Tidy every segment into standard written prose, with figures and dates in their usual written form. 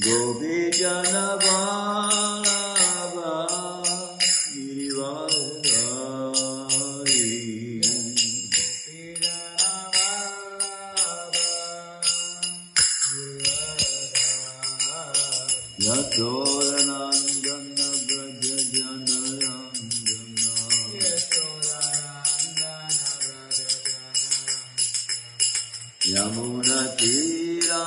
Gopi Jana Vallabha Girivardhari Yashodanandana Braja Janayandana Yamuna Tira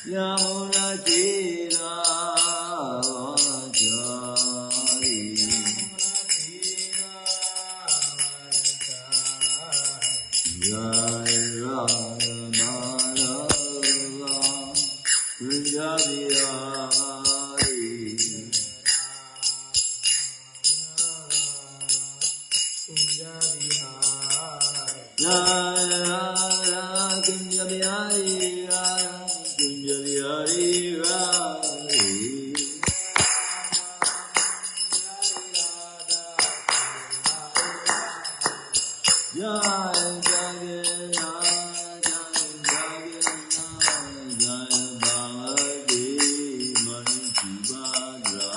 Yamuna Tira Vajari Jai Radha Madhava Kunjabihari Jai Radha Kunjabihari Kunjabihari Radhi Jai Jagannath Jai Jagannath Jai Balaji Mani Subhadra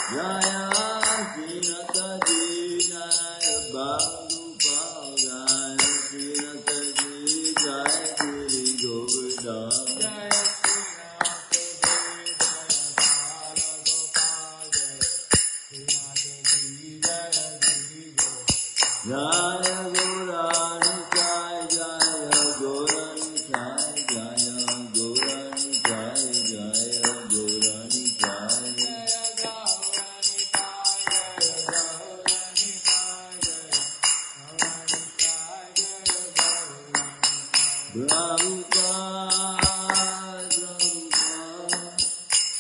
Jaya Srinataji Jaya Bhalupa Jaya Srinataji Jaya Giri Govardhan Jaya Gauranikai Jaya Gauranikai Jaya Gauranikai Jaya Gauranikai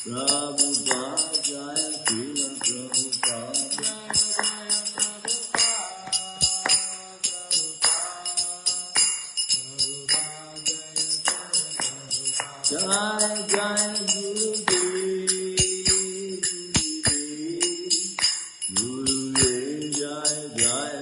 Prabhupada Jaya Srila Prabhupada Jai Jai Gurudev Gurudev Jai Jai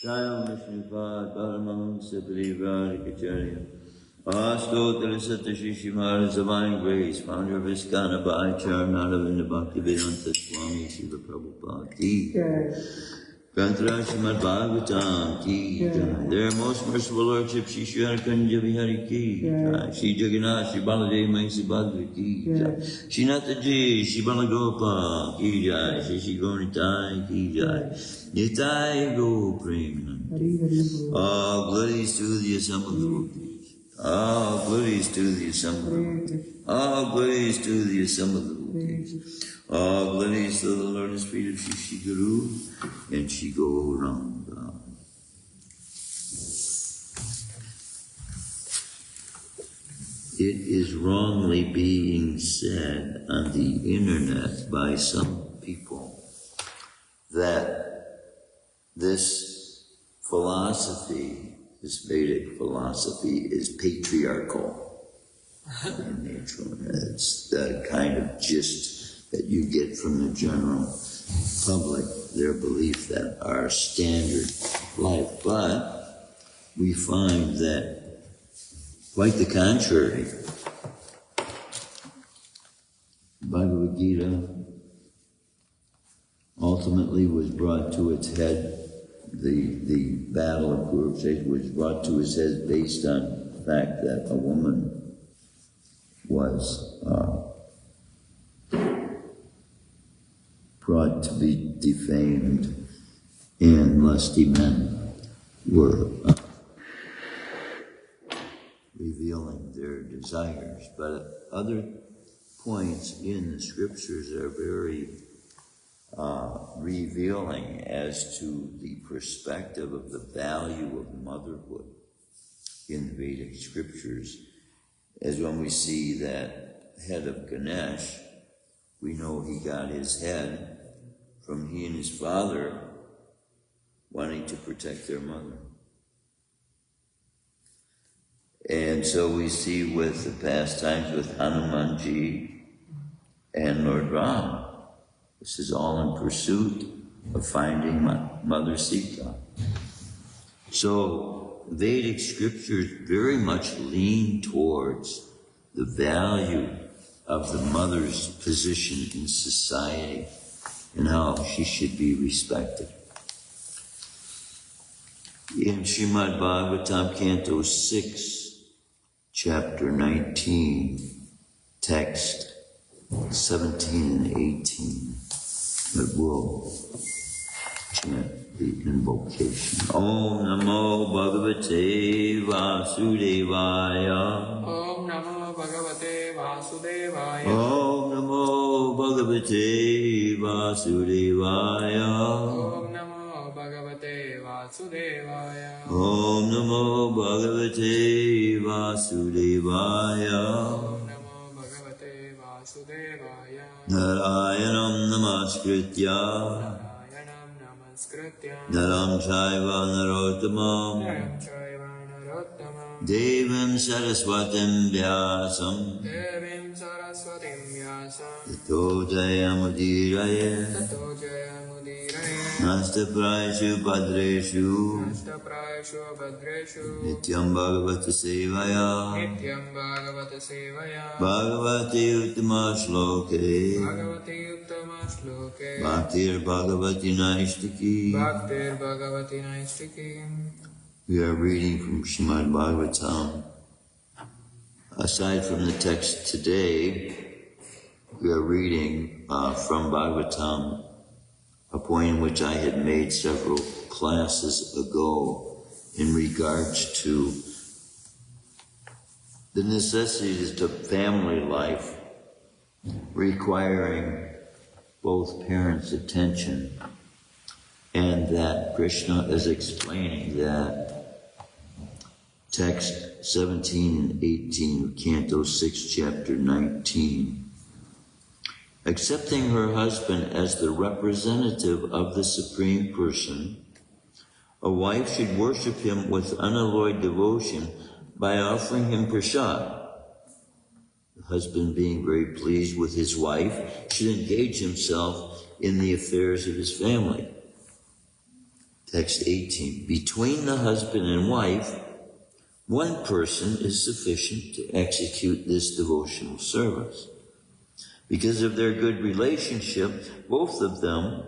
Jai Om Shrimadbhagavatam Paramahamsa Parivarikarya Astotra Satashi Shrimad Divine Grace, founder of Iskana Bhaichar Nadavinda Bhaktivedanta Swami Srila Prabhupada Ki Granthara Shrimadbhagavatam Ki Their most merciful Lordship Shri Shrikanja Vihari Ki Shri Jagannath Shri Baladev Mai Subhadra Ki Shri Nataji Shri Balagopa Ki Jai Shri Shri Gauritai Ki Jai Nitai Go Premanand All glories to the assembled devotees. All glories to the assembled devotees. All glories to the assembled devotees. All glories to the Lotus feet of Shri Guru and Shri Gauranga. It is wrongly being said on the internet by some people that this philosophy, this Vedic philosophy, is patriarchal in nature. It's the kind of gist that you get from the general public, their belief that our standard life. But we find that quite the contrary. Bhagavad Gita ultimately was brought to its head. The battle of Kurukshetra was brought to its head based on the fact that a woman was brought to be defamed, and lusty men were revealing their desires. But at other points in the scriptures are very revealing as to the perspective of the value of motherhood in the Vedic scriptures. as when we see that head of Ganesh, we know he got his head from he and his father wanting to protect their mother. And so we see with the pastimes with Hanumanji and Lord Ram, this is all in pursuit of finding Mother Sita. So Vedic scriptures very much lean towards the value of the mother's position in society and how she should be respected. In Shrimadbhagavatam, Canto 6, Chapter 19, text 17 and 18, but we'll chant the invocation. Om Namo Bhagavate Vasudevaya. Om Namo Bhagavate Vasudevaya. Om Namo Bhagavate Vasudevaya. Om Namo Bhagavate Vasudevaya. Om Namo Bhagavate Vasudevaya. Om Namo Bhagavate Vasudevaya. Narayanam Namaskritya. Narayanam Namaskritya. Naram Chaiva Narottamam. Naram Chaiva Narottamam. Devim Saraswatim Vyasam. Devim Saraswatim Vyasam. Tato Jayamudiraye. Tato Jayamudiraye. Nasta Prayashu Padreshu. Nasta Prayashu Bhadreshu. Nityam Bhagavata Sevaya. Nityam Bhagavata Sevaya. Bhagavati Uttama Shloke. Bhagavati Uttama Shloke. Bhaktir Bhagavati Naishtiki. Bhaktir Bhagavati Naishtiki. We are reading from Shrimadbhagavatam. Aside from the text today, we are reading from Bhagavatam, a point in which I had made several classes ago in regards to the necessities of family life requiring both parents' attention, and that Krishna is explaining that text 17 and 18 of Canto 6, Chapter 19. Accepting her husband as the representative of the Supreme Person, a wife should worship him with unalloyed devotion by offering him prasad. The husband, being very pleased with his wife, should engage himself in the affairs of his family. Text 18. Between the husband and wife, one person is sufficient to execute this devotional service. Because of their good relationship, both of them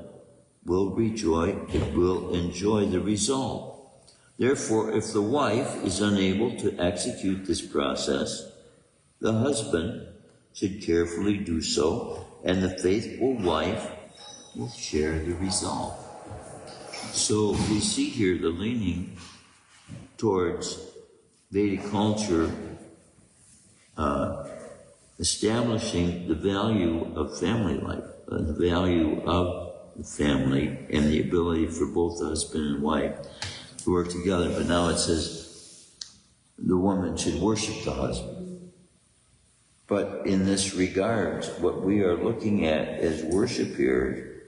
will enjoy the result. Therefore, if the wife is unable to execute this process, the husband should carefully do so, and the faithful wife will share the result. So we see here the leaning towards Vedic culture establishing the value of family life, the value of the family, and the ability for both the husband and wife to work together. But now it says the woman should worship the husband. But in this regard, what we are looking at as worship here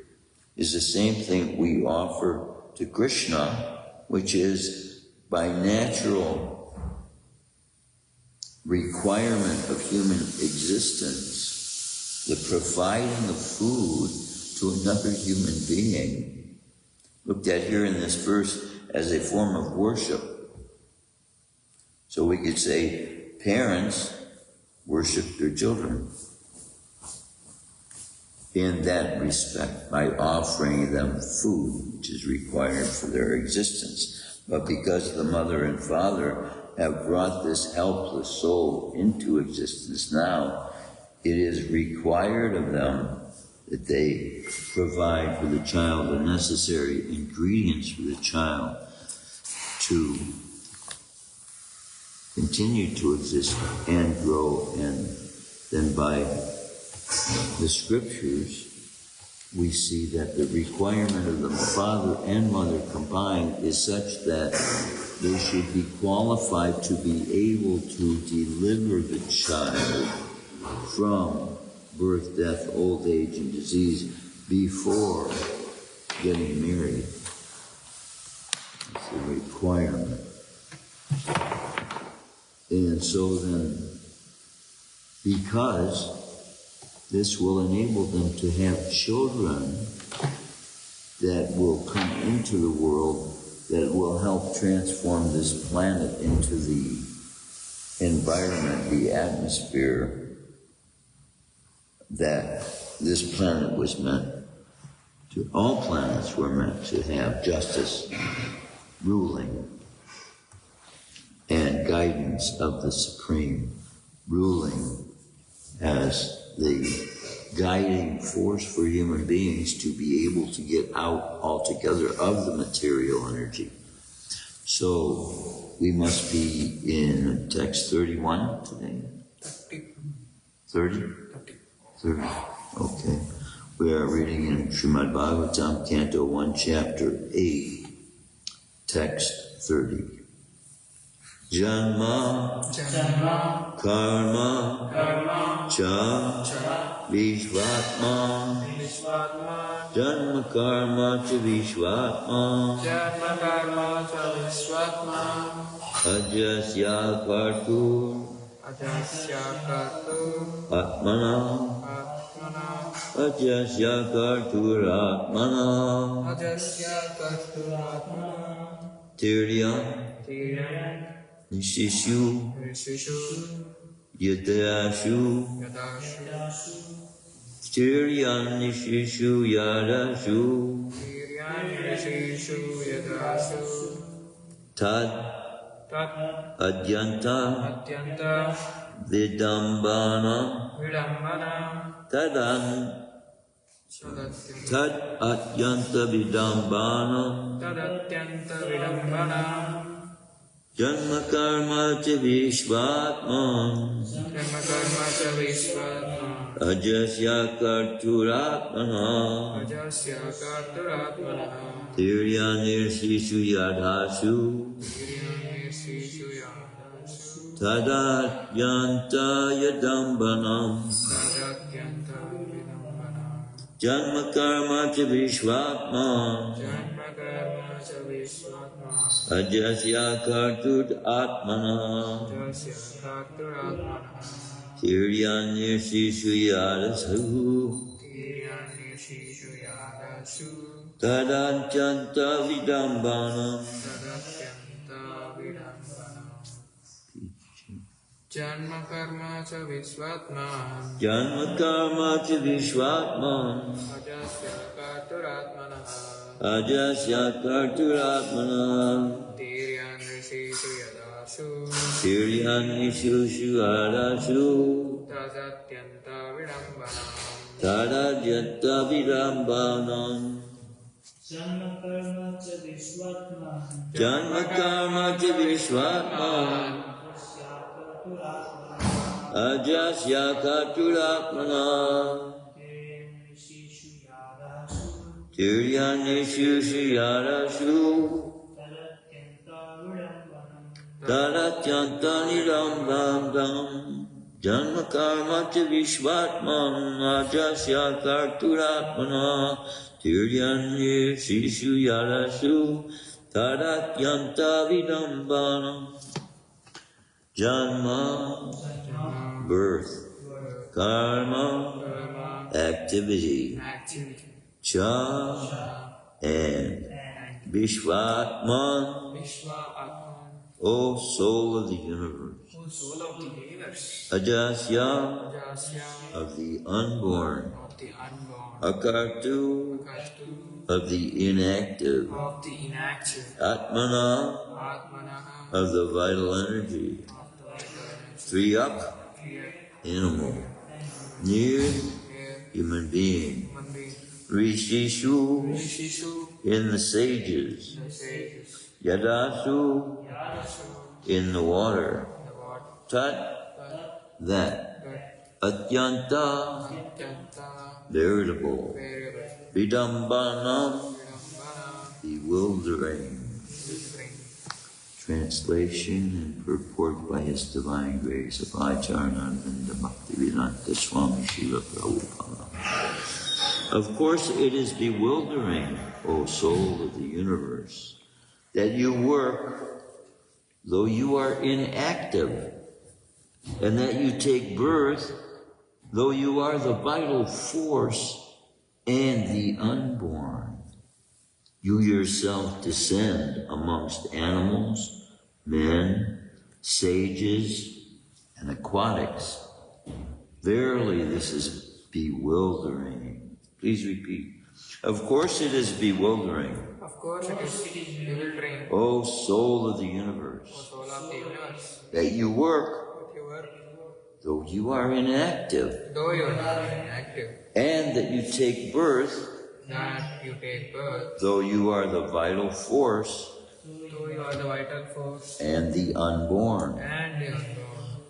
is the same thing we offer to Krishna, which is by natural requirement of human existence, the providing of food to another human being, looked at here in this verse as a form of worship. So we could say parents worship their children in that respect by offering them food, which is required for their existence. But because the mother and father have brought this helpless soul into existence now, it is required of them that they provide for the child the necessary ingredients for the child to continue to exist and grow. And then by the scriptures, we see that the requirement of the father and mother combined is such that they should be qualified to be able to deliver the child from birth, death, old age, and disease before getting married. It's a requirement. And so then, because this will enable them to have children that will come into the world that will help transform this planet into the environment, the atmosphere that this planet was meant to. All planets were meant to have justice, ruling, and guidance of the Supreme, ruling as the guiding force for human beings to be able to get out altogether of the material energy. So we must be in text 31 today. 30? 30. Okay. We are reading in Shrimadbhagavatam, Canto 1, Chapter 8, text 30. Janma, karma, cha, vishvatma, janma karma cha vishvatma, ajasya kartu, atmana, ajasya kartur atmana, tirya, Nishishu, Yadashu, Tiryan Nishishu Yadashu, Tad Adyanta Vidambana Tad Adyanta Vidambana Janma karma cha vishvatman ajasya karturatmana tiryanir yadhasu tadatyanta yadambanam janma karma cha vishvatman ajasya kartut atmana tiryanir yadasu tadatyanta vidambanam Janma karma cha vishvatman Janma karma cha vishvatman Ajasya karturatmana Tiryan nishu yadasu Tadatyanta vidambanam Janma karma cha vishvatman Ajasya karturatmana Tiryan nishu yadasu Tadatyanta vidambanam Janma karma cha vishvatman Ajasya karturatmana Tiryan nishu yadasu Tadatyanta vidambanam Janma, birth, karma, activity, cha, and Vishvatman, O soul of the universe, Ajasya, of the unborn, Akartu, of the inactive, Atmana, of the vital energy, Triyak, animal, near, human being, Rishishu, in the sages, Yadasu, in the water, Tat, that, Atyanta, Atyanta, veritable, variable, Vidambanam, Vidambana, bewildering. Wildering. Translation and purport by His Divine Grace of Acharyananda Bhaktivedanta Swami Srila Prabhupada. Of course, it is bewildering, O soul of the universe, that you work though you are inactive, and that you take birth though you are the vital force and the unborn. You yourself descend amongst animals, men, sages, and aquatics. Verily, this is bewildering. Please repeat. Of course it is bewildering. Of course it is bewildering, O soul of the O universe, soul of the universe, that you work that you work, though you are inactive, though you are not inactive, and that you take birth that you take birth, though you are the vital force though you are the vital force, and the unborn. and the unborn.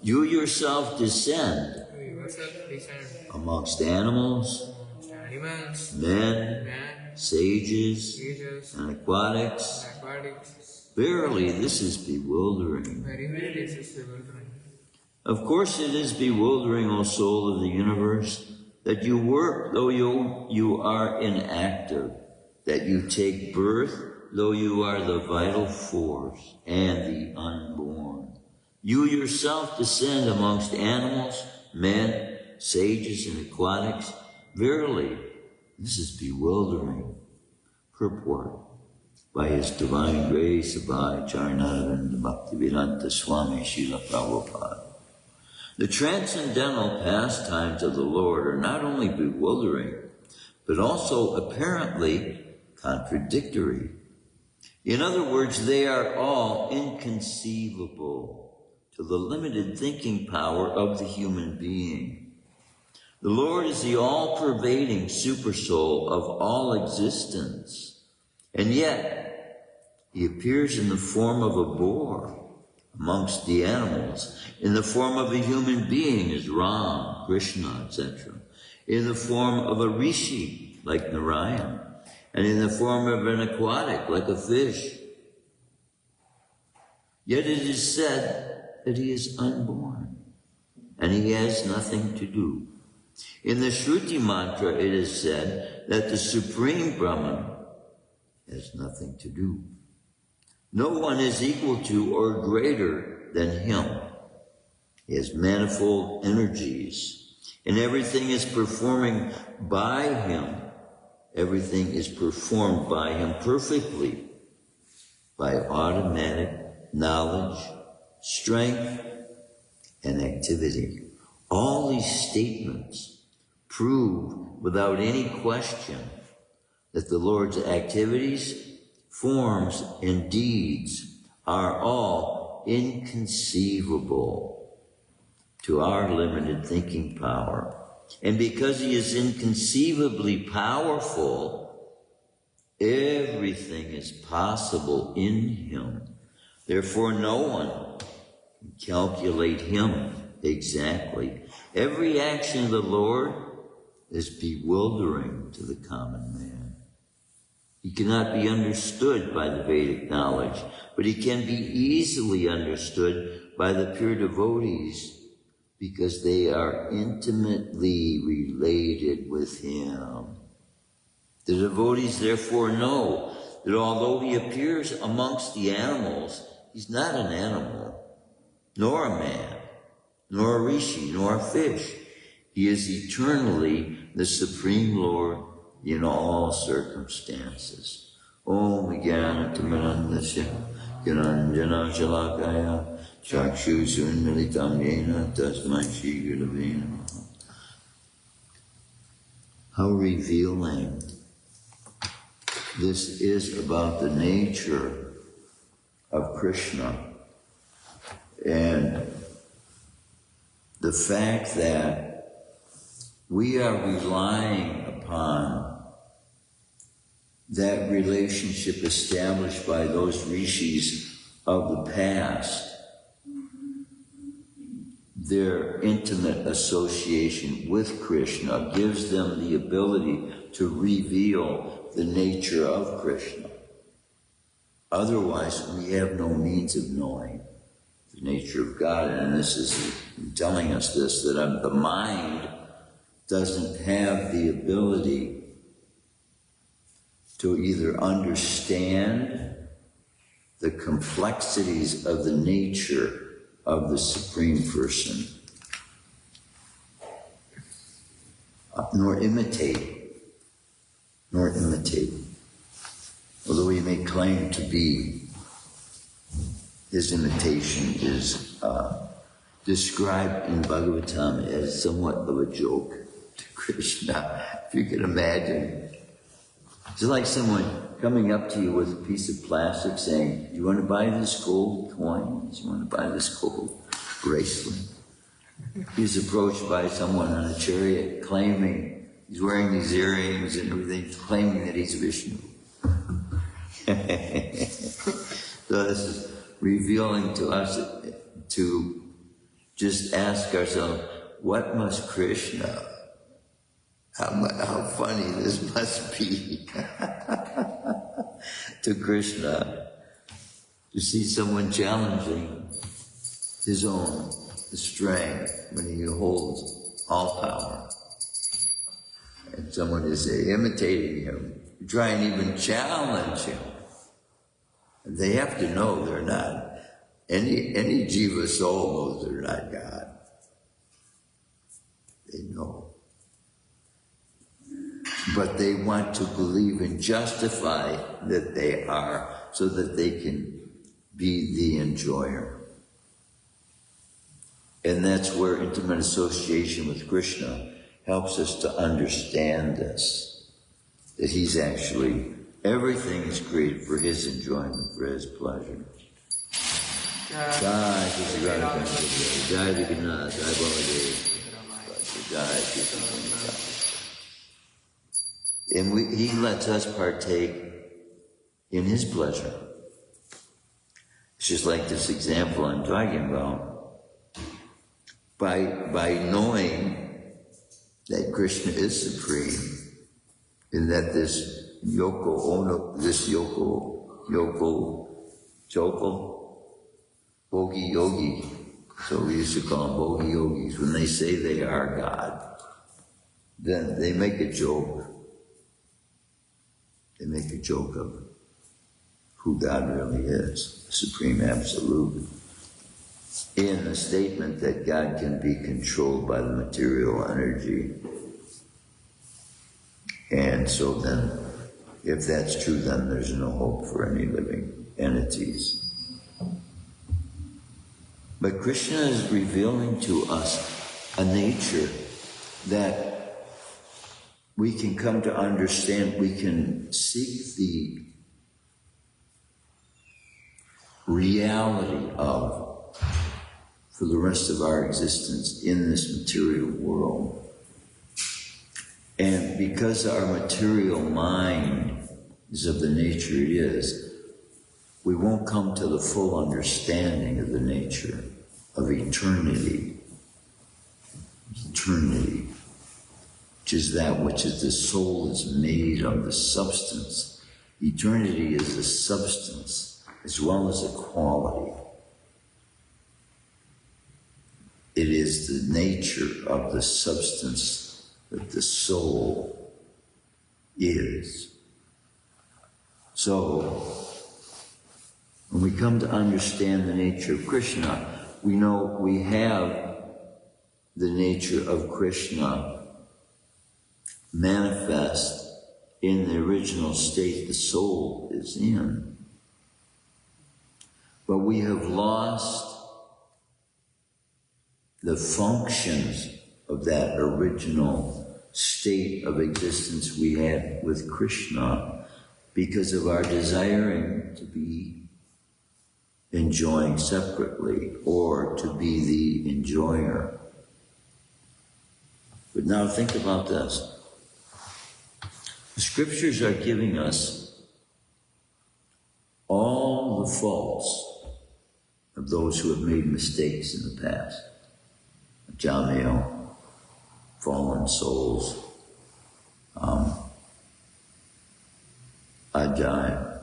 You yourself descend You yourself descend amongst animals, animals, men, man, sages, creatures, and aquatics. aquatics. Verily, this is bewildering. Very this is bewildering. Of course it is bewildering, O soul of the universe, that you work though you are inactive, that you take birth though you are the vital force and the unborn. You yourself descend amongst animals, men, sages, and aquatics. Verily, this is bewildering. Purport by His Divine Grace of Acharyananda Bhaktivedanta Swami Srila Prabhupada. The transcendental pastimes of the Lord are not only bewildering, but also apparently contradictory. In other words, they are all inconceivable to the limited thinking power of the human being. The Lord is the all-pervading supersoul of all existence, and yet He appears in the form of a boar amongst the animals, in the form of a human being as Ram, Krishna, etc., in the form of a rishi like Narayan, and in the form of an aquatic like a fish. Yet it is said that He is unborn, and He has nothing to do. In the Shruti mantra it is said that the Supreme Brahman has nothing to do. No one is equal to or greater than Him. He has manifold energies, and everything is performing by Him. Everything is performed by Him perfectly, by automatic knowledge, strength, and activity. All these statements prove without any question that the Lord's activities, forms, and deeds are all inconceivable to our limited thinking power. And because He is inconceivably powerful, everything is possible in Him. Therefore, no one can calculate Him exactly. Every action of the Lord is bewildering to the common man. He cannot be understood by the Vedic knowledge, but He can be easily understood by the pure devotees because they are intimately related with Him. The devotees therefore know that although He appears amongst the animals, He's not an animal, nor a man, nor a rishi, nor a fish. He is eternally the Supreme Lord in all circumstances. Om Jnana-timirandasya Gyananjana Shalakaya Chakshusunmilitam Yena Tasmai Shri Gurave Namaha. How revealing this is about the nature of Krishna and the fact that we are relying upon that relationship established by those rishis of the past. their intimate association with Krishna gives them the ability to reveal the nature of Krishna. Otherwise, we have no means of knowing the nature of God. And this is telling us this, that the mind doesn't have the ability to either understand the complexities of the nature of the Supreme Person, nor imitate. Although he may claim to be, his imitation is described in Bhagavatam as somewhat of a joke to Krishna, if you can imagine. It's like someone coming up to you with a piece of plastic saying, "You want to buy this gold coin? You want to buy this gold bracelet?" He's approached by someone on a chariot claiming, he's wearing these earrings and everything, claiming that he's Vishnu. So this is revealing to us to just ask ourselves, what must Krishna, how funny this must be to Krishna to see someone challenging his own strength when he holds all power. And someone is imitating him, try and even challenge him. They have to know they're not. Any jiva soul knows they're not God. They know. But they want to believe and justify that they are, so that they can be the enjoyer. And that's where intimate association with Krishna helps us to understand this, that he's actually, everything is created for his enjoyment, for his pleasure. Jai Krishna Radha, Jai Vignath, Jai Baladev, Jai Krishna. And he lets us partake in his pleasure. It's just like this example I'm talking about. By knowing that Krishna is supreme, and that this Bogi Yogi, so we used to call them Bogi Yogis, when they say they are God, then they make a joke. They make a joke of who God really is, the Supreme Absolute, in the statement that God can be controlled by the material energy. And so then, if that's true, then there's no hope for any living entities. But Krishna is revealing to us a nature that we can come to understand. We can seek the reality of for the rest of our existence in this material world. And because our material mind is of the nature it is, we won't come to the full understanding of the nature of eternity. Eternity, which is that which is the soul is made of, the substance. Eternity is a substance as well as a quality. It is the nature of the substance that the soul is. So, when we come to understand the nature of Krishna, we know we have the nature of Krishna manifest in the original state the soul is in. But we have lost the functions of that original state of existence we had with Krishna because of our desiring to be enjoying separately or to be the enjoyer. But now think about this. The scriptures are giving us all the faults of those who have made mistakes in the past. Jamil, fallen souls, Ajay,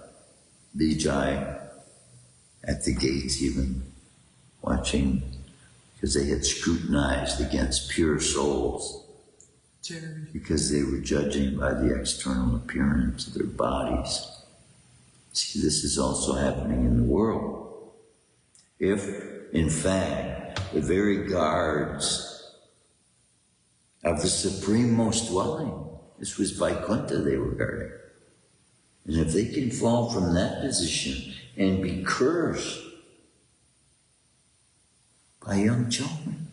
Vijay, at the gates even, watching, because they had scrutinized against pure souls, because they were judging by the external appearance of their bodies. See, this is also happening in the world. If, in fact, the very guards of the Supreme Most Dwelling, this was Vaikuntha they were guarding, and if they can fall from that position and be cursed by young children,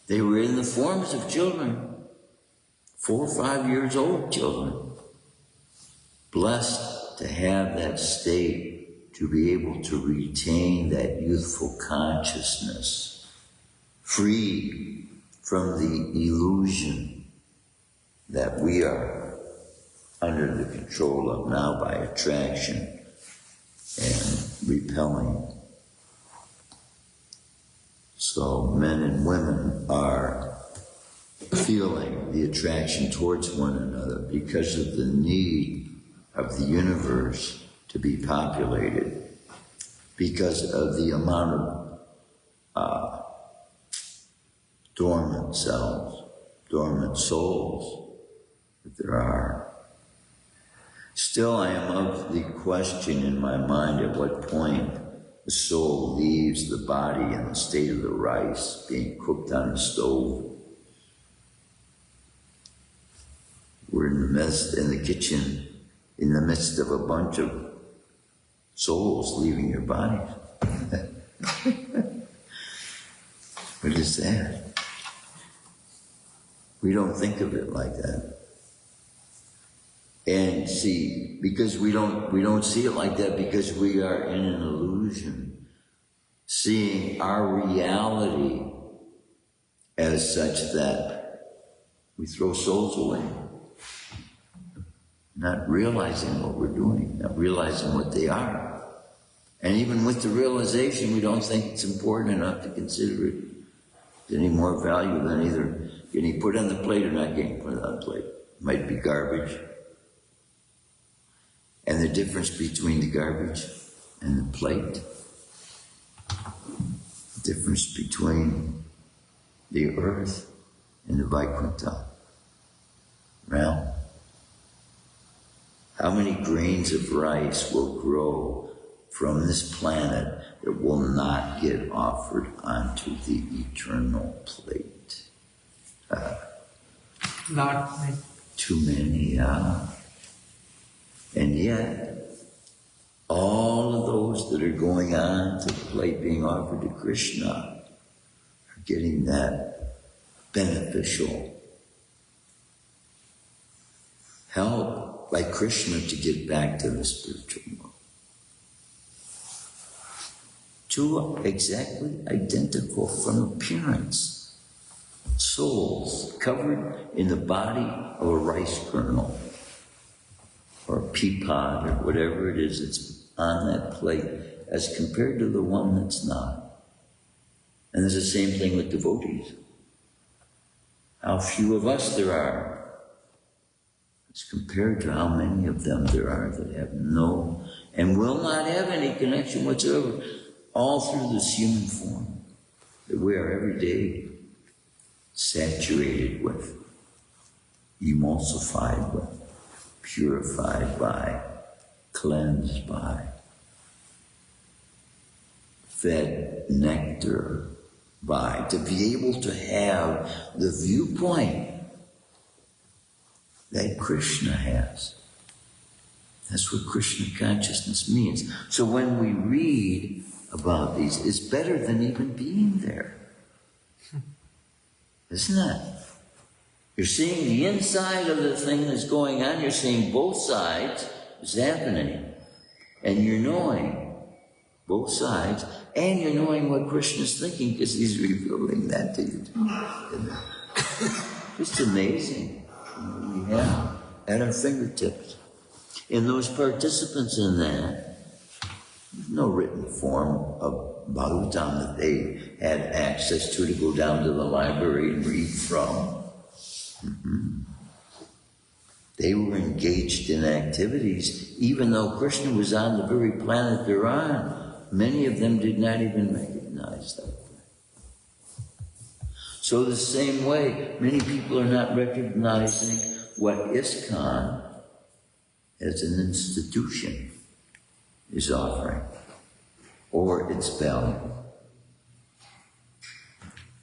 they were in the forms of children, 4 or 5 years old children, blessed to have that state, to be able to retain that youthful consciousness, free from the illusion that we are under the control of now by attraction and repelling. So men and women are feeling the attraction towards one another because of the need of the universe to be populated, because of the amount of dormant cells, dormant souls that there are. Still, I am of the question in my mind at what point the soul leaves the body in the state of the rice being cooked on the stove. We're in the kitchen, in the midst of a bunch of souls leaving your bodies. What is that? We don't think of it like that. And see, because we don't see it like that, because we are in an illusion, seeing our reality as such that we throw souls away, not realizing what we're doing, not realizing what they are. And even with the realization, we don't think it's important enough to consider it any more value than either getting put on the plate or not getting put on the plate. It might be garbage. And the difference between the garbage and the plate, the difference between the earth and the Vaikuntha realm. How many grains of rice will grow from this planet that will not get offered onto the eternal plate? Not many. Too many, yeah. And yet, all of those that are going on to the plate being offered to Krishna are getting that beneficial help by Krishna to get back to the spiritual world. Two exactly identical from appearance souls covered in the body of a rice kernel, or a pea pod, or whatever it is that's on that plate, as compared to the one that's not. And there's the same thing with devotees. How few of us there are, as compared to how many of them there are that have no, and will not have any connection whatsoever, all through this human form that we are every day saturated with, emulsified with, purified by, cleansed by, fed nectar by, to be able to have the viewpoint that Krishna has. That's what Krishna consciousness means. So when we read about these, it's better than even being there. Isn't it? You're seeing the inside of the thing that's going on. You're seeing both sides is happening. And you're knowing both sides. And you're knowing what Krishna's thinking because he's revealing that to you. It's amazing what we have at our fingertips. And those participants in that, no written form of Bhagavatam that they had access to go down to the library and read from. They were engaged in activities, even though Krishna was on the very planet they're on. Many of them did not even recognize that. So the same way, many people are not recognizing what ISKCON as an institution is offering, or its value,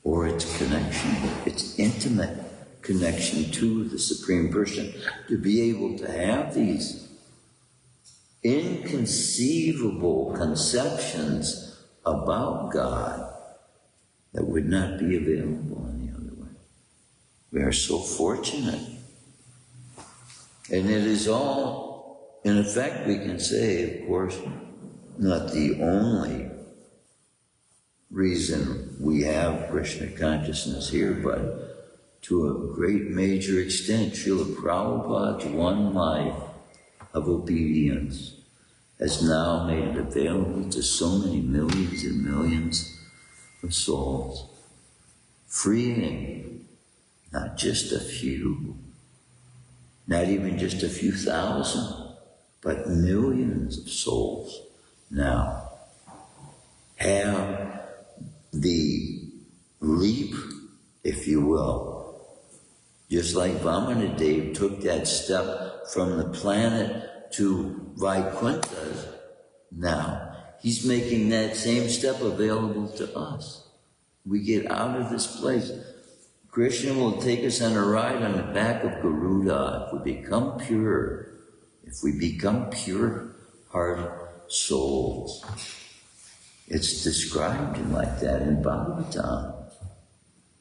or its connection, its intimate connection to the Supreme Person, to be able to have these inconceivable conceptions about God that would not be available any other way. We are so fortunate. And it is all, in effect, we can say, of course, not the only reason we have Krishna consciousness here, but to a great major extent, Srila Prabhupada's one life of obedience has now made it available to so many millions and millions of souls, freeing not just a few, not even just a few thousand, but millions of souls now have the leap, if you will. Just like Vamanadev took that step from the planet to Vaikuntha, now he's making that same step available to us. We get out of this place. Krishna will take us on a ride on the back of Garuda if we become pure, if we become pure-hearted souls. It's described like that in Bhagavatam.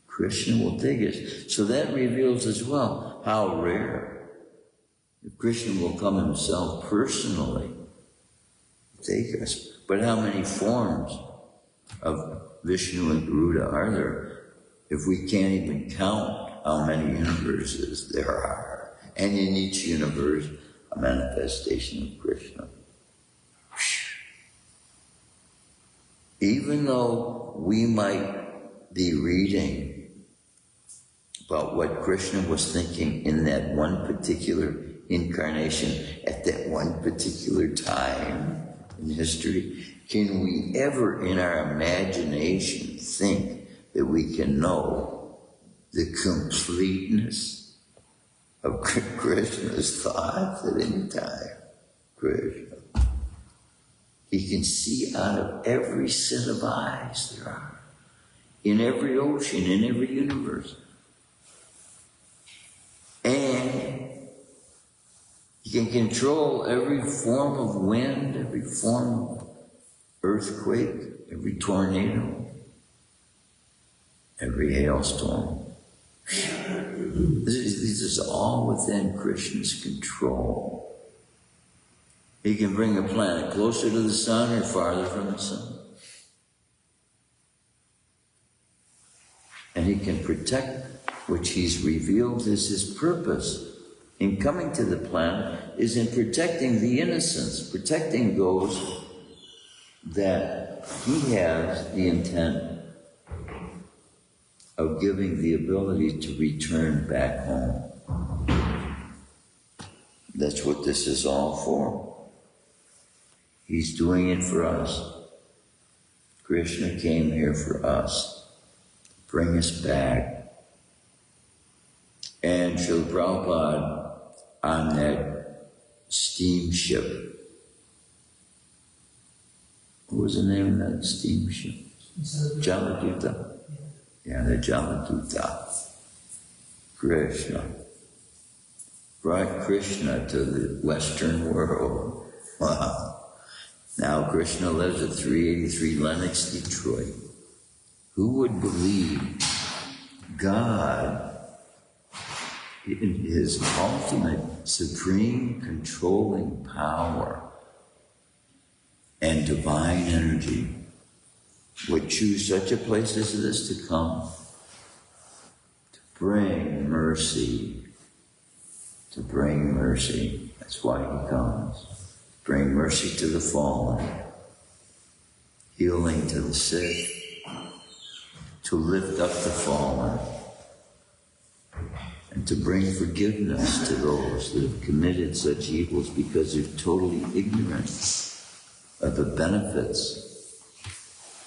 Krishna will take us. So that reveals as well how rare. If Krishna will come himself personally, take us. But how many forms of Vishnu and Garuda are there? If we can't even count how many universes there are, and in each universe, a manifestation of Krishna. Even though we might be reading about what Krishna was thinking in that one particular incarnation, at that one particular time in history, can we ever in our imagination think that we can know the completeness of Krishna's thoughts at any time? Krishna. He can see out of every set of eyes there are, in every ocean, in every universe. And he can control every form of wind, every form of earthquake, every tornado, every hailstorm. This is all within Krishna's control. He can bring a planet closer to the sun or farther from the sun. And he can protect, which he's revealed as his purpose in coming to the planet, is in protecting the innocents, protecting those that he has the intent of giving the ability to return back home. That's what this is all for. He's doing it for us. Krishna came here for us, bring us back. And Srila Prabhupada, on that steamship, what was the name of that steamship? Jaladuta. Yeah, the Jaladuta. Krishna. Brought Krishna to the Western world. Wow. Now Krishna lives at 383 Lenox, Detroit. Who would believe God, in his ultimate supreme controlling power and divine energy, would choose such a place as this to come to bring mercy, to bring mercy. That's why he comes. Bring mercy to the fallen, healing to the sick, to lift up the fallen, and to bring forgiveness to those that have committed such evils because they're totally ignorant of the benefits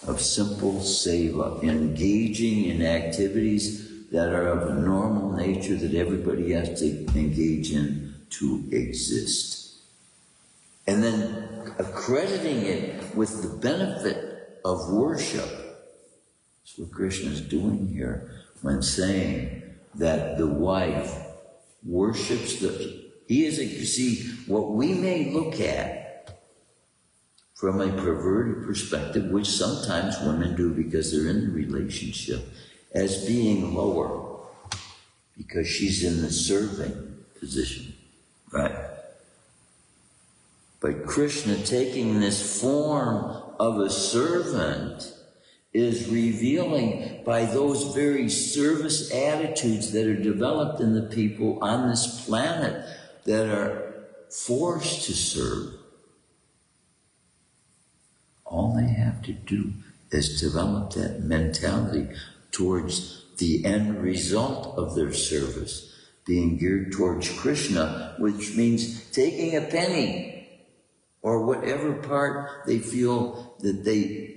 of simple seva, engaging in activities that are of a normal nature that everybody has to engage in to exist. And then accrediting it with the benefit of worship. That's what Krishna is doing here when saying that the wife worships what we may look at from a perverted perspective, which sometimes women do because they're in the relationship, as being lower, because she's in the serving position, right? But Krishna, taking this form of a servant, is revealing by those very service attitudes that are developed in the people on this planet that are forced to serve. All they have to do is develop that mentality towards the end result of their service, being geared towards Krishna, which means taking a penny or whatever part they feel that they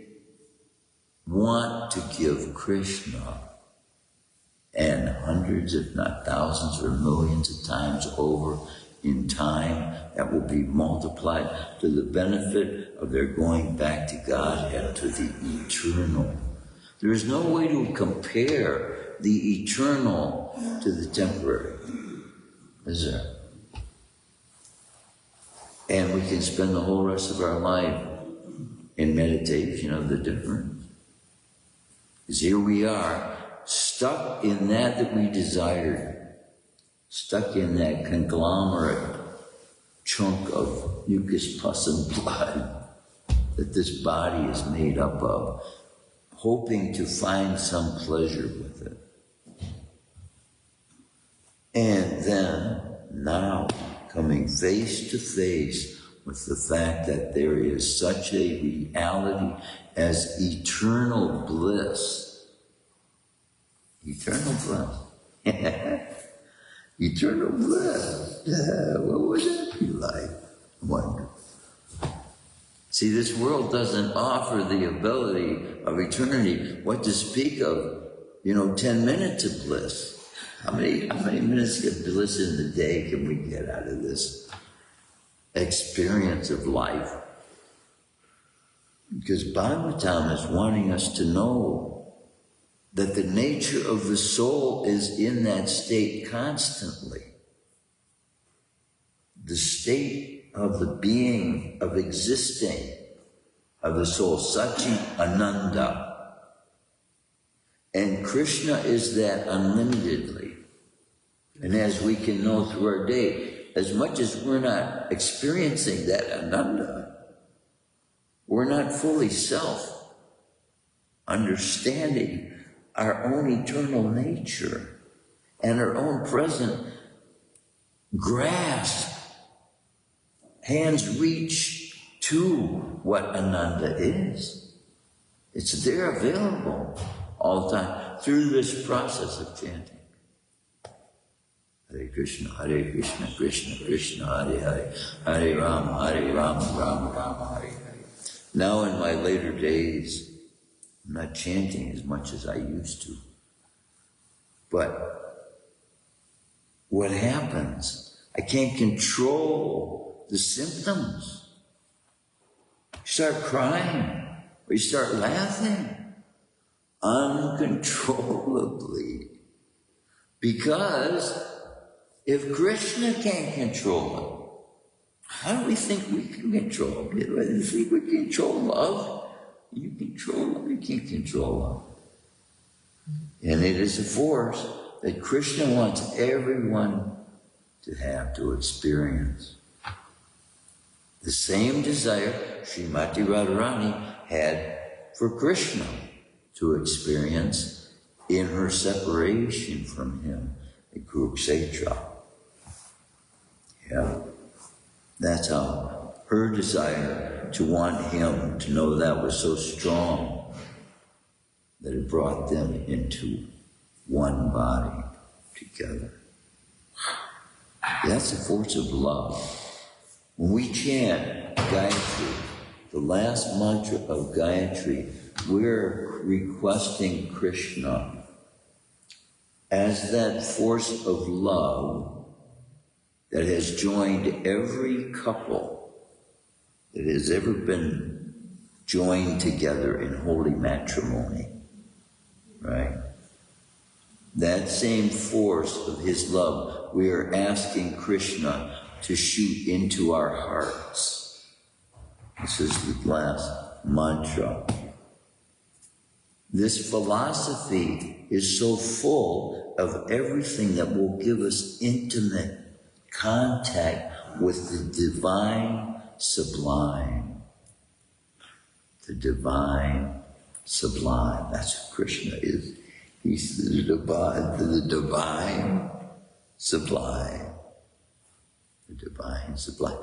want to give Krishna, and hundreds, if not thousands or millions of times over in time, that will be multiplied to the benefit of their going back to God and to the eternal. There is no way to compare the eternal to the temporary, is there? And we can spend the whole rest of our life in meditation of the difference. Because here we are, stuck in that we desired, stuck in that conglomerate chunk of mucus, pus, and blood that this body is made up of, hoping to find some pleasure with it. And then, now, coming face to face with the fact that there is such a reality as eternal bliss. Eternal bliss. Eternal bliss. What would that be like? I wonder. See, this world doesn't offer the ability of eternity. What to speak of, 10 minutes of bliss. How many minutes of bliss in the day can we get out of this experience of life? Because Bhagavatam is wanting us to know that the nature of the soul is in that state constantly. The state of the being, of existing, of the soul, Sachi Ananda. And Krishna is that unlimitedly. And as we can know through our day, as much as we're not experiencing that Ananda, we're not fully understanding our own eternal nature and our own present grasp, hands reach to what Ananda is. It's there available all the time through this process of chanting. Hare Krishna, Krishna Krishna, Hare Hare, Hare Rama, Rama Rama, Hare Hare. Now in my later days, I'm not chanting as much as I used to. But what happens? I can't control the symptoms. You start crying, or you start laughing uncontrollably. Because if Krishna can't control it, how do we think we can control it? You think we can control love? You control love, you can't control love. And it is a force that Krishna wants everyone to have, to experience. The same desire Srimati Radharani had for Krishna to experience in her separation from him at Kurukshetra. Yeah. That's how her desire to want him to know that was so strong that it brought them into one body together. That's the force of love. When we chant Gayatri, the last mantra of Gayatri, we're requesting Krishna as that force of love that has joined every couple that has ever been joined together in holy matrimony, right? That same force of his love, we are asking Krishna to shoot into our hearts. This is the last mantra. This philosophy is so full of everything that will give us intimate contact with the divine sublime. The divine sublime. That's who Krishna is. He's the divine sublime. The divine sublime.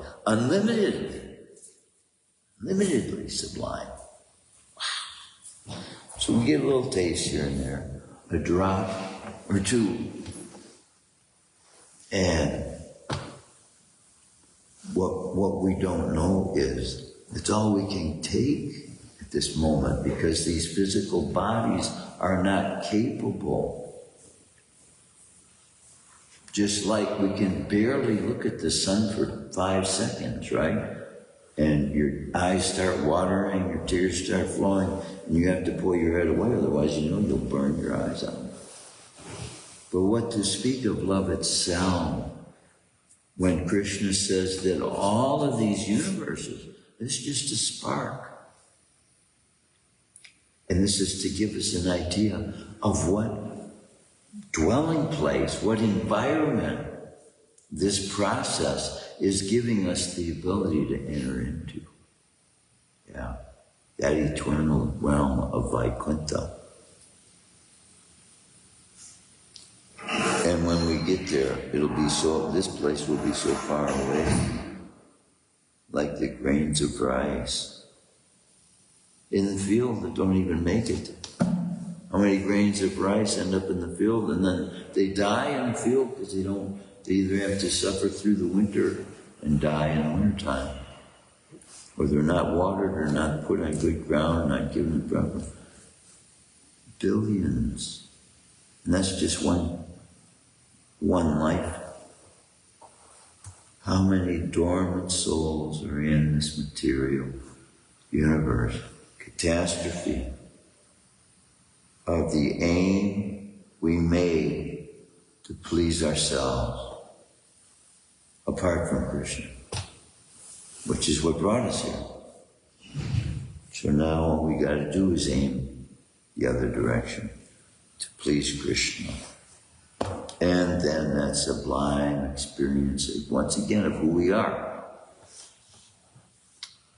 Unlimitedly sublime. Wow. So we get a little taste here and there, a drop or two. And what we don't know is it's all we can take at this moment, because these physical bodies are not capable. Just like we can barely look at the sun for 5 seconds, right? And your eyes start watering, your tears start flowing, and you have to pull your head away, otherwise you know you'll burn your eyes out. But what to speak of love itself, when Krishna says that all of these universes is just a spark. And this is to give us an idea of what dwelling place, what environment this process is giving us the ability to enter into. Yeah, that eternal realm of Vaikuntha. And when we get there, this place will be so far away, like the grains of rice in the field that don't even make it. How many grains of rice end up in the field and then they die in the field because they either have to suffer through the winter and die in the wintertime, or they're not watered or not put on good ground, not given the proper. Billions. And that's just one life. How many dormant souls are in this material universe? Catastrophe of the aim we made to please ourselves apart from Krishna, which is what brought us here. So now all we got to do is aim the other direction, to please Krishna. And then that sublime experience, once again, of who we are.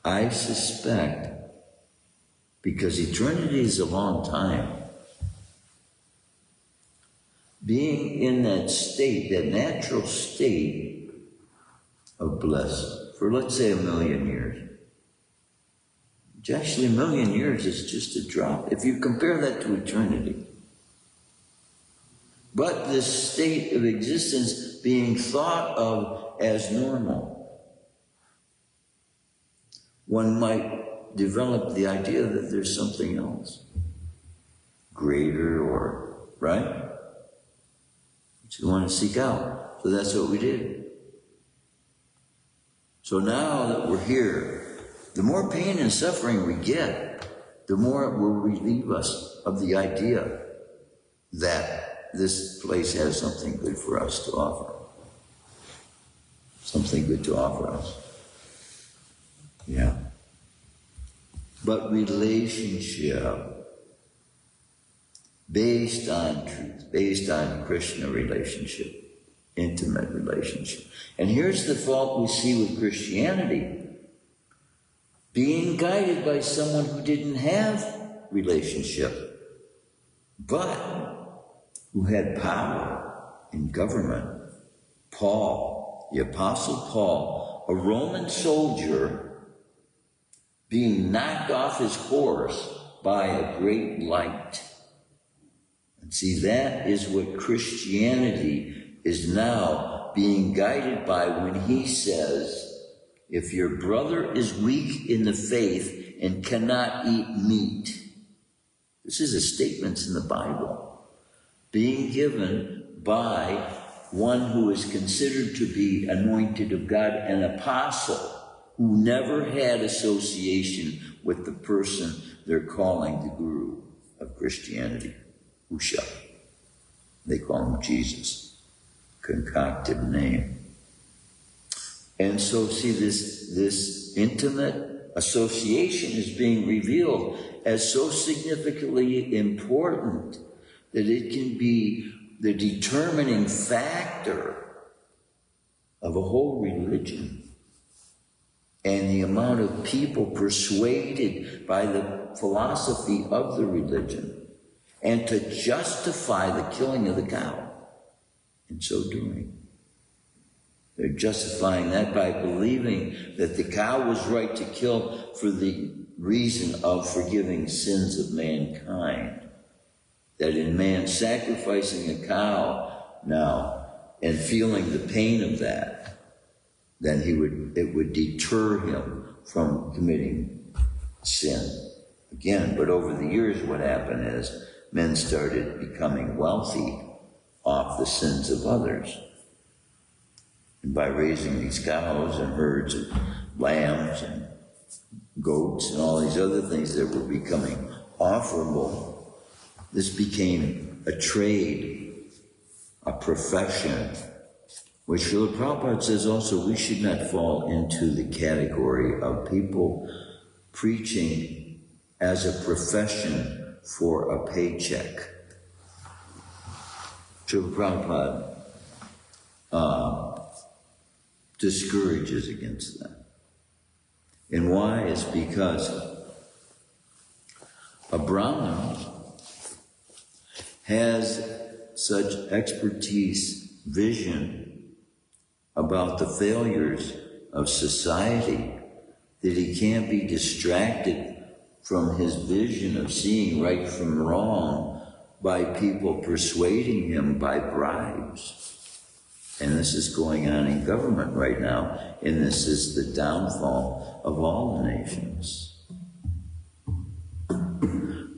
I suspect, because eternity is a long time, being in that state, that natural state of bliss, for let's say 1,000,000 years. Which actually 1,000,000 years is just a drop, if you compare that to eternity. But this state of existence being thought of as normal, one might develop the idea that there's something else, greater or, right? Which we want to seek out. So that's what we did. So now that we're here, the more pain and suffering we get, the more it will relieve us of the idea that this place has something good for us to offer. Something good to offer us. Yeah. But relationship based on truth, based on Krishna relationship, intimate relationship. And here's the fault we see with Christianity. Being guided by someone who didn't have relationship, but who had power in government. Paul, the Apostle Paul, a Roman soldier being knocked off his horse by a great light. And see, that is what Christianity is now being guided by when he says, if your brother is weak in the faith and cannot eat meat, this is a statement in the Bible, being given by one who is considered to be anointed of God, an apostle, who never had association with the person they're calling the guru of Christianity, Usha. They call him Jesus, concocted name. And so, see, this intimate association is being revealed as so significantly important that it can be the determining factor of a whole religion. And the amount of people persuaded by the philosophy of the religion, and to justify the killing of the cow in so doing. They're justifying that by believing that the cow was right to kill for the reason of forgiving sins of mankind. That in man sacrificing a cow now and feeling the pain of that, then it would deter him from committing sin again. But over the years, what happened is men started becoming wealthy off the sins of others. And by raising these cows and herds of lambs and goats and all these other things that were becoming offerable, this became a trade, a profession, which Srila Prabhupada says also we should not fall into the category of people preaching as a profession for a paycheck. Srila Prabhupada discourages against that. And why? Is because a Brahmin has such expertise, vision about the failures of society that he can't be distracted from his vision of seeing right from wrong by people persuading him by bribes. And this is going on in government right now, and this is the downfall of all the nations.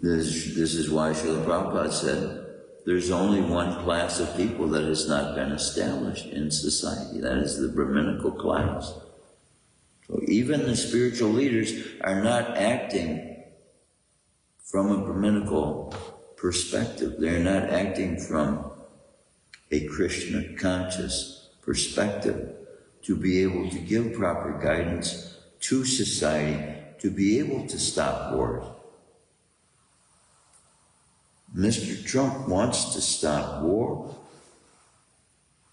This is why Srila Prabhupada said, there's only one class of people that has not been established in society. That is the Brahminical class. So even the spiritual leaders are not acting from a Brahminical perspective. They're not acting from a Krishna conscious perspective to be able to give proper guidance to society, to be able to stop wars. Mr. Trump wants to stop war,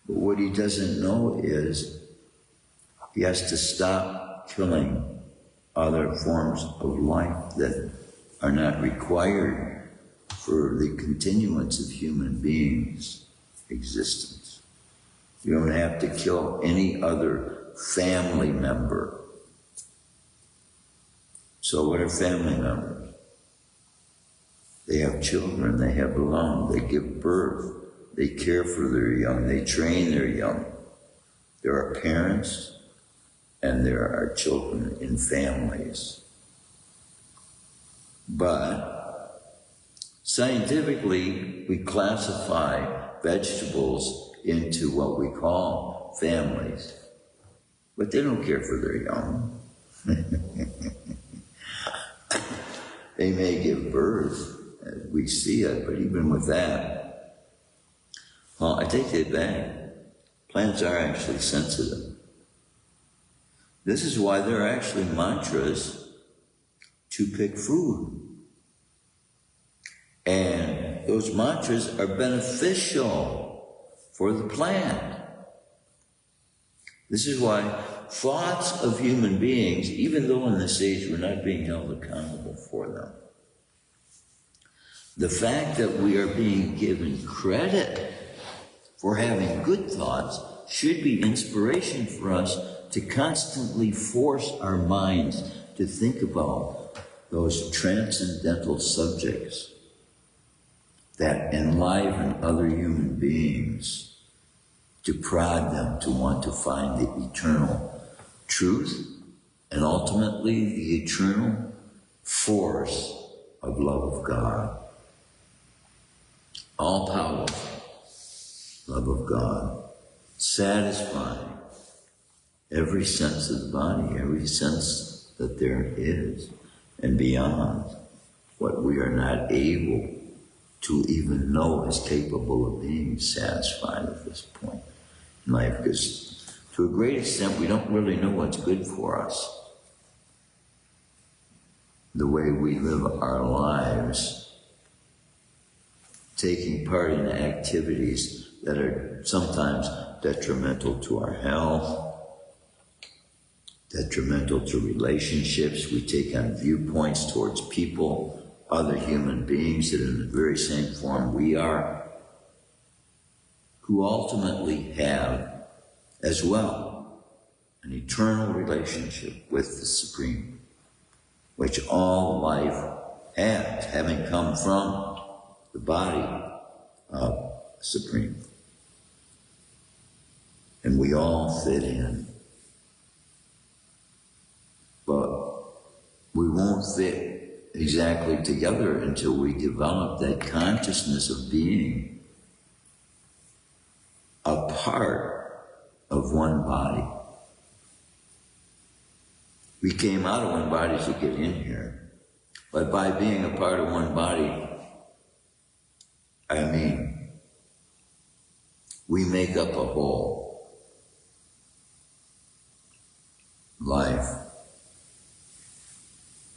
but what he doesn't know is he has to stop killing other forms of life that are not required for the continuance of human beings' existence. You don't have to kill any other family member. So what are family members? They have children, they have lung, they give birth, they care for their young, they train their young. There are parents and there are children in families. But scientifically, we classify vegetables into what we call families, but they don't care for their young. They may give birth, as we see it, but even with that, well, I take it back. Plants are actually sensitive. This is why there are actually mantras to pick food. And those mantras are beneficial for the plant. This is why thoughts of human beings, even though in this age we're not being held accountable for them, the fact that we are being given credit for having good thoughts should be inspiration for us to constantly force our minds to think about those transcendental subjects that enliven other human beings, to prod them to want to find the eternal truth and ultimately the eternal force of love of God. All-powerful love of God, satisfying every sense of the body, every sense that there is, and beyond what we are not able to even know is capable of being satisfied at this point in life, because to a great extent we don't really know what's good for us. The way we live our lives, taking part in activities that are sometimes detrimental to our health, detrimental to relationships. We take on viewpoints towards people, other human beings that are in the very same form we are, who ultimately have as well an eternal relationship with the Supreme, which all life has, having come from the body of Supreme. And we all fit in. But we won't fit exactly together until we develop that consciousness of being a part of one body. We came out of one body to get in here, but by being a part of one body, I mean, we make up a whole life.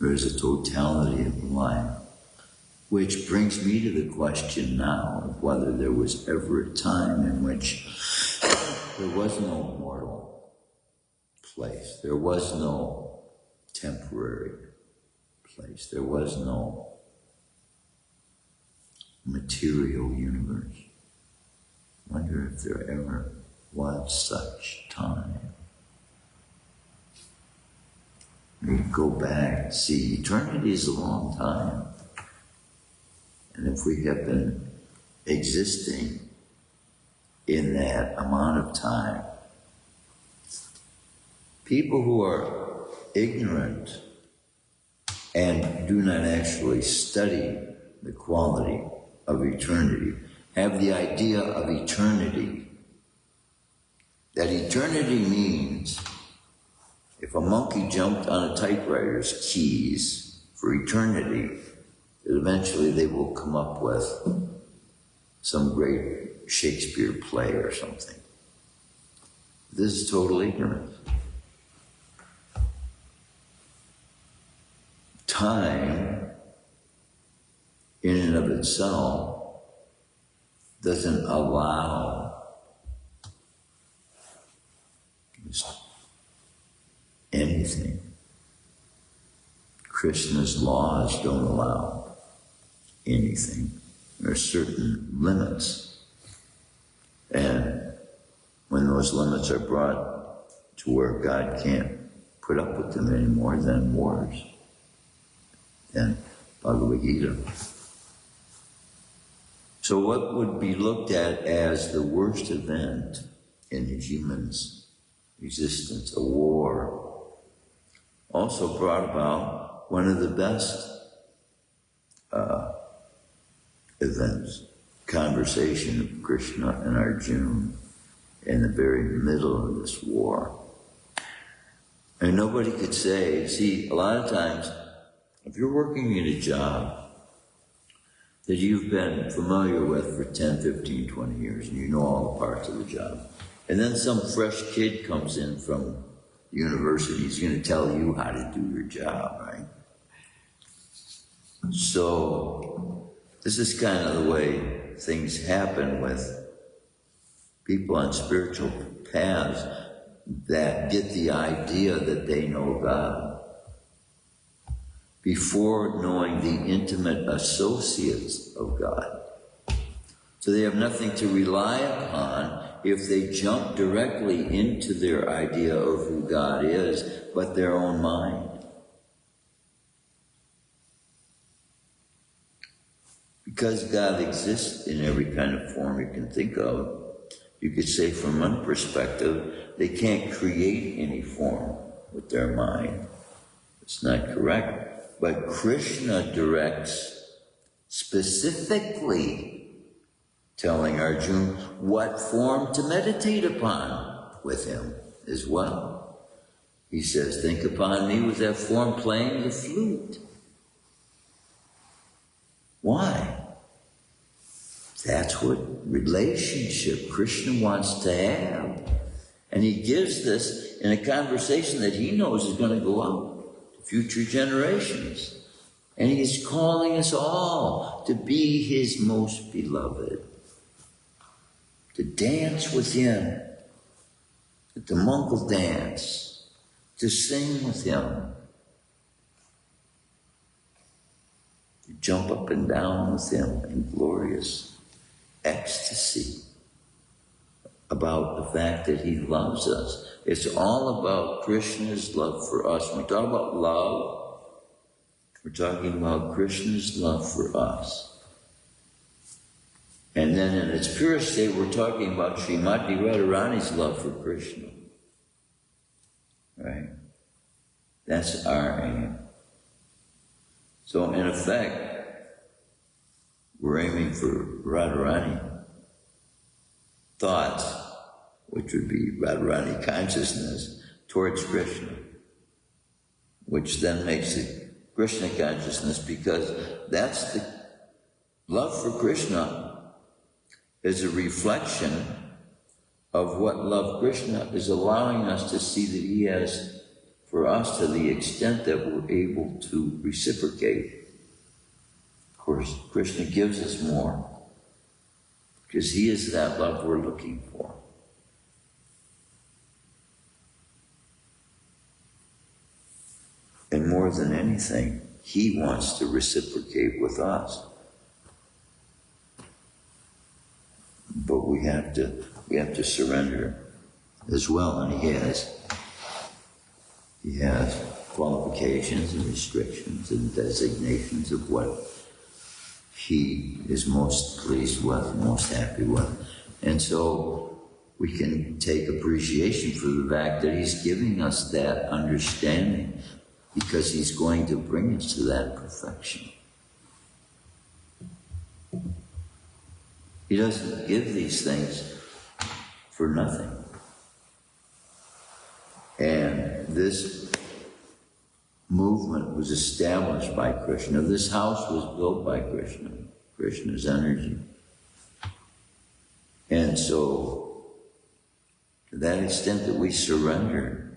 There is a totality of life, which brings me to the question now of whether there was ever a time in which there was no mortal place, there was no temporary place, there was no material universe. I wonder if there ever was such time. We go back and see, eternity is a long time. And if we have been existing in that amount of time, people who are ignorant and do not actually study the quality of eternity have the idea of eternity, that eternity means if a monkey jumped on a typewriter's keys for eternity, that eventually they will come up with some great Shakespeare play or something. This is total ignorance. Time, in and of itself, doesn't allow anything. Krishna's laws don't allow anything. There are certain limits. And when those limits are brought to where God can't put up with them anymore, then wars. And Bhagavad Gita. So what would be looked at as the worst event in a human's existence, a war, also brought about one of the best events, conversation of Krishna and Arjuna in the very middle of this war. And nobody could say, see, a lot of times, if you're working in a job that you've been familiar with for 10, 15, 20 years, and you know all the parts of the job, and then some fresh kid comes in from university, he's going to tell you how to do your job, right? So this is kind of the way things happen with people on spiritual paths that get the idea that they know God before knowing the intimate associates of God. So they have nothing to rely upon if they jump directly into their idea of who God is, but their own mind. Because God exists in every kind of form you can think of, you could say from one perspective, they can't create any form with their mind. It's not correct. But Krishna directs specifically, telling Arjuna what form to meditate upon with him as well. He says, think upon me with that form playing the flute. Why? That's what relationship Krishna wants to have. And he gives this in a conversation that he knows is going to go out to future generations. And he's calling us all to be his most beloved. To dance with him. At the Mongol dance. To sing with him. To jump up and down with him in glorious ecstasy about the fact that he loves us. It's all about Krishna's love for us. When we talk about love, we're talking about Krishna's love for us. And then in its purest state, we're talking about Shrimati Radharani's love for Krishna. Right? That's our aim. So in effect, we're aiming for Radharani thoughts, which would be Radharani consciousness, towards Krishna, which then makes it Krishna consciousness, because that's the love for Krishna is a reflection of what love Krishna is allowing us to see that he has for us, to the extent that we're able to reciprocate. Of course, Krishna gives us more, because he is that love we're looking for. And more than anything, he wants to reciprocate with us. But we have to surrender as well, and he has qualifications and restrictions and designations of what he is most pleased with, most happy with. And so we can take appreciation for the fact that he's giving us that understanding, because he's going to bring us to that perfection. He doesn't give these things for nothing. And this movement was established by Krishna. This house was built by Krishna, Krishna's energy. And so, to that extent that we surrender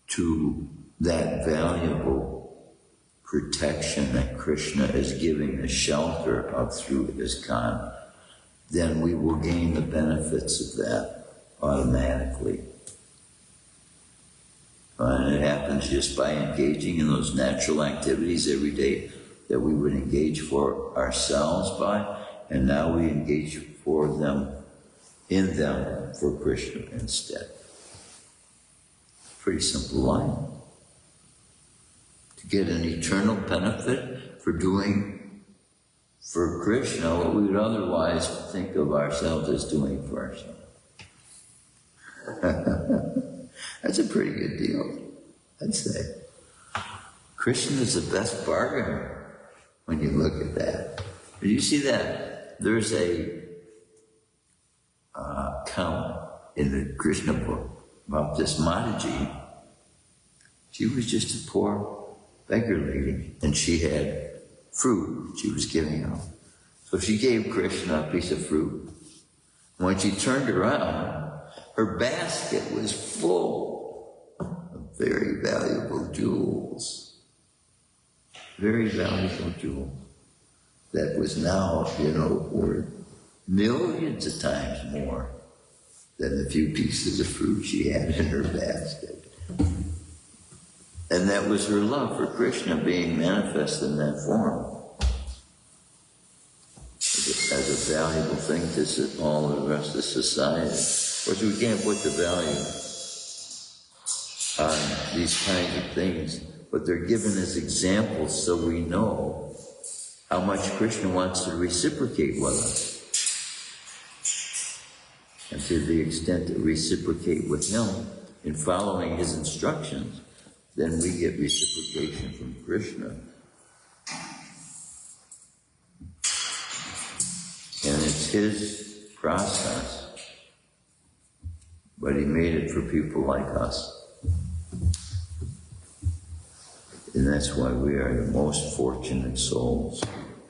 to that valuable protection that Krishna is giving the shelter of through ISKCON, then we will gain the benefits of that automatically. And it happens just by engaging in those natural activities every day that we would engage for ourselves by, and now we engage in them for Krishna instead. Pretty simple line. To get an eternal benefit for doing for Krishna what we would otherwise think of ourselves as doing for ourselves. That's a pretty good deal, I'd say. Krishna is the best bargain when you look at that. Did you see that? There's a account in the Krishna book about this Mataji. She was just a poor beggar lady, and she had fruit she was giving out. So she gave Krishna a piece of fruit. When she turned around, her basket was full of very valuable jewels. Very valuable jewels. That was now, worth millions of times more than the few pieces of fruit she had in her basket. And that was her love for Krishna being manifest in that form. As a valuable thing to all the rest of society. Of course, we can't put the value on these kinds of things, but they're given as examples so we know how much Krishna wants to reciprocate with us. And to the extent that we reciprocate with him in following his instructions, then we get reciprocation from Krishna. And it's his process, but he made it for people like us. And that's why we are the most fortunate souls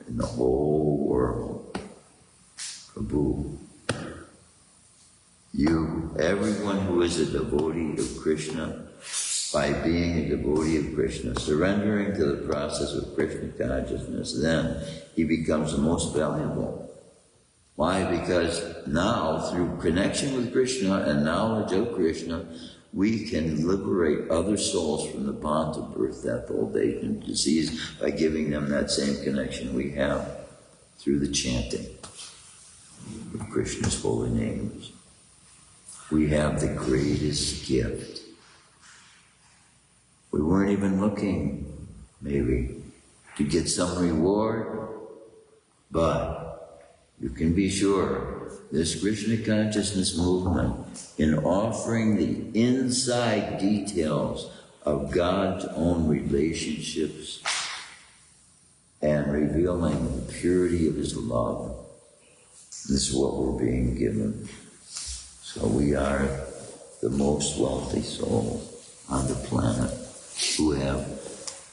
in the whole world. Prabhu. You, everyone who is a devotee of Krishna, by being a devotee of Krishna, surrendering to the process of Krishna consciousness, then he becomes the most valuable. Why? Because now, through connection with Krishna and knowledge of Krishna, we can liberate other souls from the bond of birth, death, old age, and disease by giving them that same connection we have through the chanting of Krishna's holy names. We have the greatest gift. We weren't even looking, maybe, to get some reward, but you can be sure this Krishna consciousness movement, in offering the inside details of God's own relationships and revealing the purity of his love, this is what we're being given. So we are the most wealthy souls on the planet who have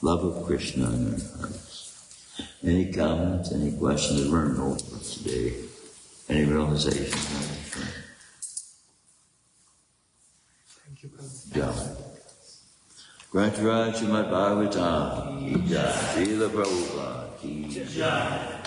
love of Krishna in their hearts. Any comments, any questions? There were no for today. Any realizations? Thank you, Prabhu. Yeah. Grantaraj Shrimadbhagavatam ki jai. Srila Prabhupada ki jai.